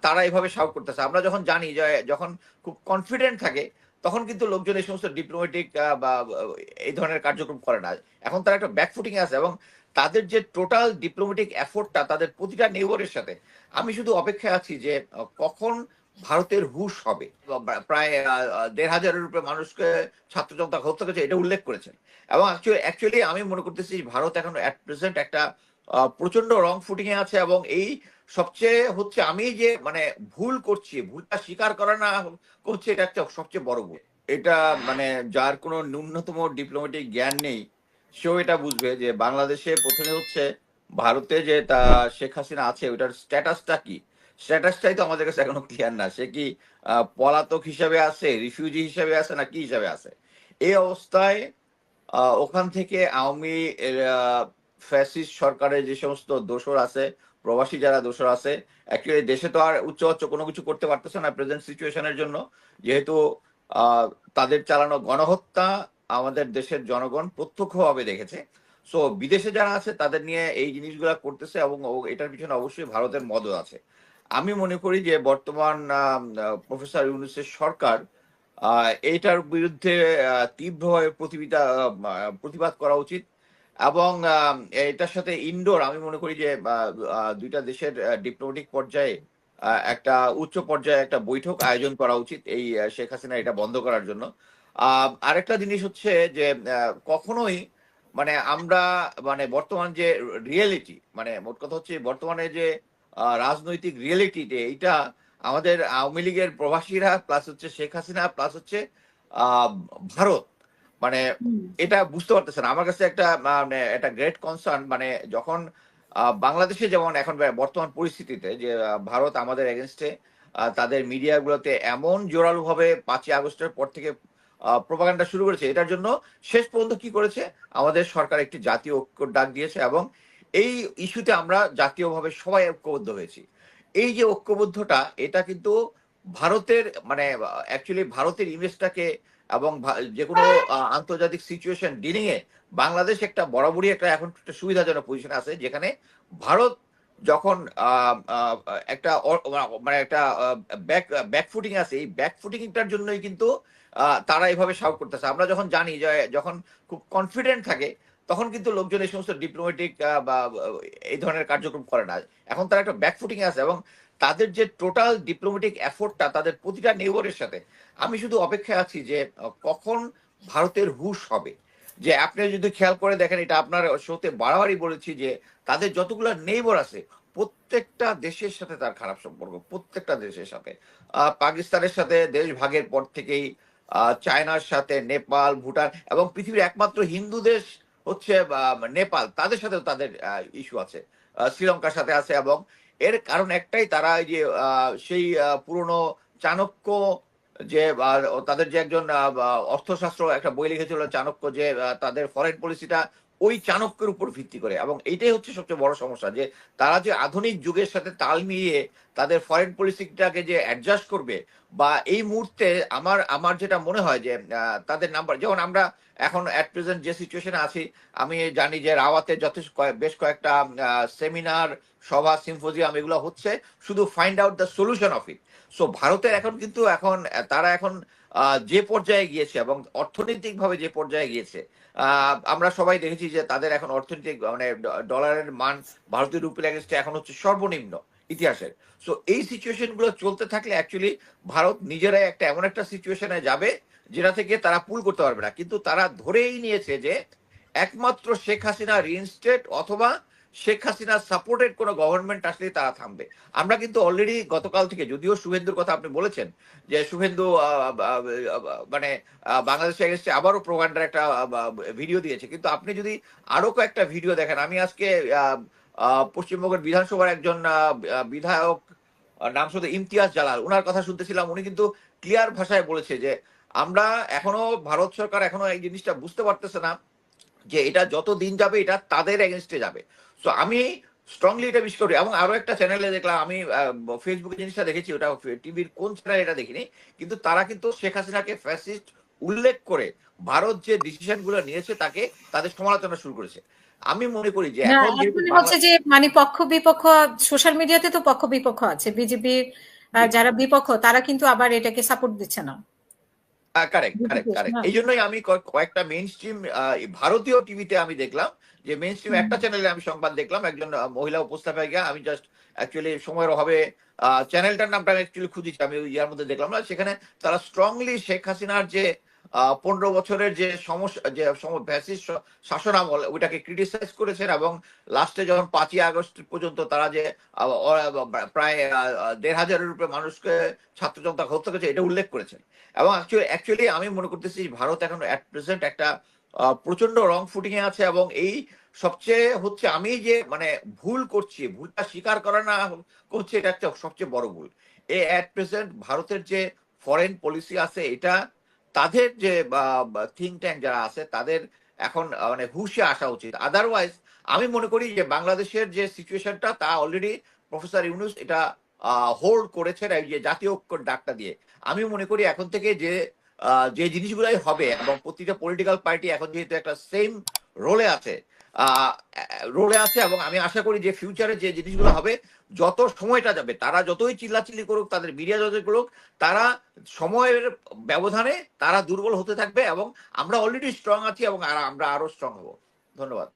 তারা এভাবে সাউ করতেছে। আমরা যখন জানি যে যখন খুব কনফিডেন্ট থাকে তখন কিন্তু লোকজন এই সমস্ত ডিপ্লোম্যাটিক বা এই ধরনের কার্যক্রম করে না। এখন তারা একটা ব্যাকফুটিং এ আছে এবং তাদের যে টোটাল ডিপ্লোম্যাটিক এফোর্টটা তাদের প্রতিটা নেইবারের সাথে, আমি শুধু অপেক্ষায় আছি যে কখন ভারতের হুঁশ হবে। প্রায় ১,৫০০-এর উপরে মানুষকে ছাত্র জনতা হত্যা করেছে, এটা উল্লেখ করেছেন। এবং অ্যাকচুয়ালি আমি মনে করতেছি ভারত এখন এট প্রেজেন্ট একটা প্রচন্ড রং ফুটিং এ আছে এবং এই সবচেয়ে হচ্ছে আমি যে মানে ভুল করছি, ভুলটা স্বীকার করা না করছে, এটা একটা সবচেয়ে বড় ভুল। এটা মানে যার কোনো ন্যূনতম ডিপ্লোম্যাটিক জ্ঞান নেই সেও এটা বুঝবে যে বাংলাদেশে প্রথমে হচ্ছে ভারতে যে তা শেখ হাসিনা আছে ওটার স্ট্যাটাসটা কি। স্ট্যাটাসটাই তো আমাদের কাছে এখনো ক্লিয়ার না। সে কি পলাতক হিসাবে আছে, রিফিউজি হিসাবে আছে, না কি হিসাবে আছে। এই অবস্থায় ওখান থেকে আওয়ামী ফ্যাসিস্ট সরকারের যে সমস্ত দোসর আছে, প্রবাসী যারা দোসর আছে, অ্যাকচুয়ালি দেশে তো আর উচ্চ কোনো কিছু করতে পারতেছে না প্রেজেন্ট সিচুয়েশনের জন্য, যেহেতু আহ, তাদের চালানো গণহত্যা আমাদের দেশের জনগণ প্রত্যক্ষভাবে দেখেছে। সো বিদেশে যারা আছে তাদের নিয়ে এই জিনিসগুলা করতেছে এবং এটার পিছনে অবশ্যই ভারতের মদত আছে। আমি মনে করি যে বর্তমান প্রফেসর ইউনূসের সরকার এইটার বিরুদ্ধে তীব্রভাবে প্রতিবাদ করা উচিত। এবং এটার সাথে ইনডোর আমি মনে করি যে দুইটা দেশের ডিপ্লোম্যাটিক পর্যায়ে একটা উচ্চ পর্যায়ে একটা বৈঠক আয়োজন করা উচিত এই শেখ হাসিনা এটা বন্ধ করার জন্য। আরেকটা জিনিস হচ্ছে যে কখনোই মানে আমরা মানে বর্তমান যে রিয়েলিটি, মানে মোট কথা হচ্ছে বর্তমানে যে রাজনৈতিক রিয়েলিটিতে এইটা আমাদের আওয়ামী লীগের প্রবাসীরা প্লাস হচ্ছে শেখ হাসিনা প্লাস হচ্ছে আহ, ভারত মানে হুম। এটা বুঝতে পারতেছে না। আমার কাছে একটা মানে একটা গ্রেট কনসার্ন, মানে যখন বাংলাদেশে যেমন এখন বর্তমান পরিস্থিতিতে যে ভারত আমাদের এগেনস্টে তাদের মিডিয়াগুলোতে এমন জোরালো ভাবে ৫ই আগস্টের পর থেকে প্রপাগান্ডা শুরু করেছে, এটার জন্য শেষ পর্যন্ত কি করেছে, আমাদের সরকার একটি জাতীয় ঐক্যর ডাক দিয়েছে এবং এই ইস্যুতে আমরা জাতীয়ভাবে সবাই ঐক্যবদ্ধ হয়েছি। এই যে ঐক্যবদ্ধটা এটা কিন্তু ভারতের মানে অ্যাকচুয়ালি ভারতের ইমেজটাকে এবং যে কোনো আন্তর্জাতিক সিচুয়েশন ডিলিং এ বাংলাদেশ একটা বরাবরই একটা এখন একটা সুবিধাজনক পজিশনে আছে, যেখানে ভারত যখন একটা মানে একটা ব্যাকফুটিং আছে, এই ব্যাকফুটিংটার জন্যই কিন্তু তারা এভাবে সাহস করতেছে। আমরা যখন জানি যে যখন খুব কনফিডেন্ট থাকে তখন কিন্তু লোকজন এই সমস্ত ডিপ্লোম্যাটিক বা এই ধরনের কার্যক্রম করে না। এখন তারা একটা ব্যাকফুটিং আছে এবং তাদের যে টোটাল ডিপ্লোম্যাটিক এফোর্টটা তাদের প্রতিটা নেইবারের সাথে, আমি শুধু অপেক্ষায় আছি যে কখন ভারতের হুঁশ হবে। যে আপনি যদি খেয়াল করে দেখেন, এটা আপনার শোতে বারবারই বলেছি যে তাদের যতগুলো নেইবার আছে প্রত্যেকটা দেশের সাথে তার খারাপ সম্পর্ক, প্রত্যেকটা দেশের সাথে। পাকিস্তানের সাথে দেশ ভাগের পর থেকেই, চায়নার সাথে, নেপাল, ভুটান এবং পৃথিবীর একমাত্র হিন্দু দেশ হচ্ছে নেপাল, তাদের সাথেও তাদের ইস্যু আছে। শ্রীলঙ্কার সাথে আছে এবং এর কারণ একটাই, তারা এই যে সেই পুরনো চাণক্য যে তাদের যে একজন অর্থশাস্ত্র একটা বই লিখেছিল চাণক্য, যে তাদের ফরেন পলিসিটা ওই চাণক্যের উপর ভিত্তি করে। এবং এইটাই হচ্ছে সবচেয়ে বড় সমস্যা, যে তারা যে আধুনিক যুগের সাথে তাল মিলিয়ে তাদের ফরেন পলিসিটাকে যে অ্যাডজাস্ট করবে, বা এই মুহূর্তে আমার আমার যেটা মনে হয় যে তাদের নাম্বার, যেমন আমরা এখন অ্যাট প্রেজেন্ট যে সিচুয়েশনে আছি, আমি জানি যে রাওয়াতে যথেষ্ট বেশ কয়েকটা সেমিনার, সভা, সিম্পোজিয়াম এগুলো হচ্ছে শুধু find out the solution of it. So ভারতের এখন কিন্তু এখন তারা এখন যে পর্যায়ে গিয়েছে এবং অর্থনৈতিক ভাবে যে পর্যায়ে গিয়েছে, আমরা সবাই দেখেছি যে তাদের এখন অর্থনৈতিক মানে ডলারের মান ভারতীয় রুপির এগেনস্টে এখন হচ্ছে সর্বনিম্ন ইতিহাসের। সো এই সিচুয়েশন গুলো চলতে থাকলে অ্যাকচুয়ালি ভারত নিজেরাই একটা এমন একটা সিচুয়েশনে যাবে যেটা থেকে তারা পুল করতে পারবে না। কিন্তু তারা ধরেই নিয়েছে যে একমাত্র শেখ হাসিনা রিইনস্টেট অথবা শেখ হাসিনা সাপোর্টেড কোনো গভর্নমেন্ট আসলে তারা থামবে। আমরা কিন্তু অলরেডি গতকাল থেকে, যদিও শুভেন্দুর কথা আপনি বলেছেন যে শুভেন্দু মানে বাংলাদেশে এগেস্টে আবারও প্রোপাগান্ডার একটা ভিডিও দিয়েছে, কিন্তু আপনি যদি আরো কয়েকটা ভিডিও দেখেন, আমি আজকে পশ্চিমবঙ্গের বিধানসভার একজন বিধায়ক, নাম শুধু ইমতিয়াজ জালাল, ওনার কথা শুনতেছিলাম। উনি কিন্তু ক্লিয়ার ভাষায় বলেছে যে আমরা এখনো, ভারত সরকার এখনো এই জিনিসটা বুঝতে পারতেছে না যে এটা যত দিন যাবে এটা তাদের এগেনস্টে যাবে। সো আমি স্ট্রংলি এটা বিশ্বাস করি। এবং আরো একটা চ্যানেলে দেখলাম আমি, ফেসবুকে জিনিসটা দেখেছি, ওটা টিভির কোন চ্যানেল এটা দেখিনি, কিন্তু তারা কিন্তু শেখ হাসিনাকে ফ্যাসিস্ট উল্লেখ করে ভারত যে ডিসিশন গুলো নিয়েছে তাকে তাদের সমালোচনা শুরু করেছে। আমি মনে করি যে না, এখন যেহেতু এখন বাংলা হচ্ছে যে মানে পক্ষ বিপক্ষ, সোশ্যাল মিডিয়াতে তো পক্ষ বিপক্ষ আছে। বিজেপির যারা বিপক্ষ তারা কিন্তু আবার এটাকে সাপোর্ট দিচ্ছে না। কারেক্ট কারেক্ট বিজেপি কারেক্ট না। এই জন্যই আমি কয়েকটা মেইন স্ট্রিম ভারতীয় টিভিতে আমি দেখলাম যে মেইন স্ট্রিম হুম, একটা চ্যানেলে আমি সংবাদ দেখলাম, একজন মহিলা উপস্থাপিকা, আমি জাস্ট অ্যাকচুয়ালি সময়ের অভাবে চ্যানেলটার নামটা আমি অ্যাকচুয়ালি খুঁজেছি, আমি ওই ইয়ার মধ্যে দেখলাম না, সেখানে তারা স্ট্রংলি শেখ হাসিনার যে 15 বছরের যে সমস্যা, যে ফ্যাসিস্ট শাসন আমল, ওইটাকে ক্রিটিসাইজ করেছেন, এবং লাস্টে যখন 5ই আগস্ট পর্যন্ত তারা যে প্রায় 1,500-এর উপরে মানুষকে ছাত্র জনতা হত্যা করেছে এটা উল্লেখ করেছেন। এবং অ্যাকচুয়ালি আমি মনে করতেছি ভারত এখন অ্যাট প্রেজেন্ট একটা প্রচন্ড রং ফুটিং এ আছে, এবং এই সবচেয়ে হচ্ছে আমি যে মানে ভুল করছি, ভুলটা স্বীকার করা না করছে, এটা একটা সবচেয়ে বড় ভুল। অ্যাট প্রেজেন্ট ভারতের যে ফরেন পলিসি আছে, এটা তাদের যে থিঙ্ক ট্যাঙ্ক যারা আছে তাদের এখন মানে হুঁশে আসা উচিত। আদারওয়াইজ আমি মনে করি যে বাংলাদেশের যে সিচুয়েশনটা তা অলরেডি প্রফেসর ইউনূস এটা হোল্ড করেছেন এই যে জাতীয় ঐক্যর ডাকটা দিয়ে। আমি মনে করি এখন থেকে যে জিনিসগুলাই হবে, এবং প্রতিটা পলিটিক্যাল পার্টি এখন যেহেতু একটা সেম রোলে আছে, এবং আমি আশা করি যে ফিউচারে যে জিনিসগুলো হবে, যত সময়টা যাবে তারা যতই চিল্লাচিল্লি করুক, তাদের মিডিয়া যতই করুক, তারা সময়ের ব্যবধানে তারা দুর্বল হতে থাকবে, এবং আমরা অলরেডি স্ট্রং আছি, এবং আমরা আরো স্ট্রং হবো। ধন্যবাদ।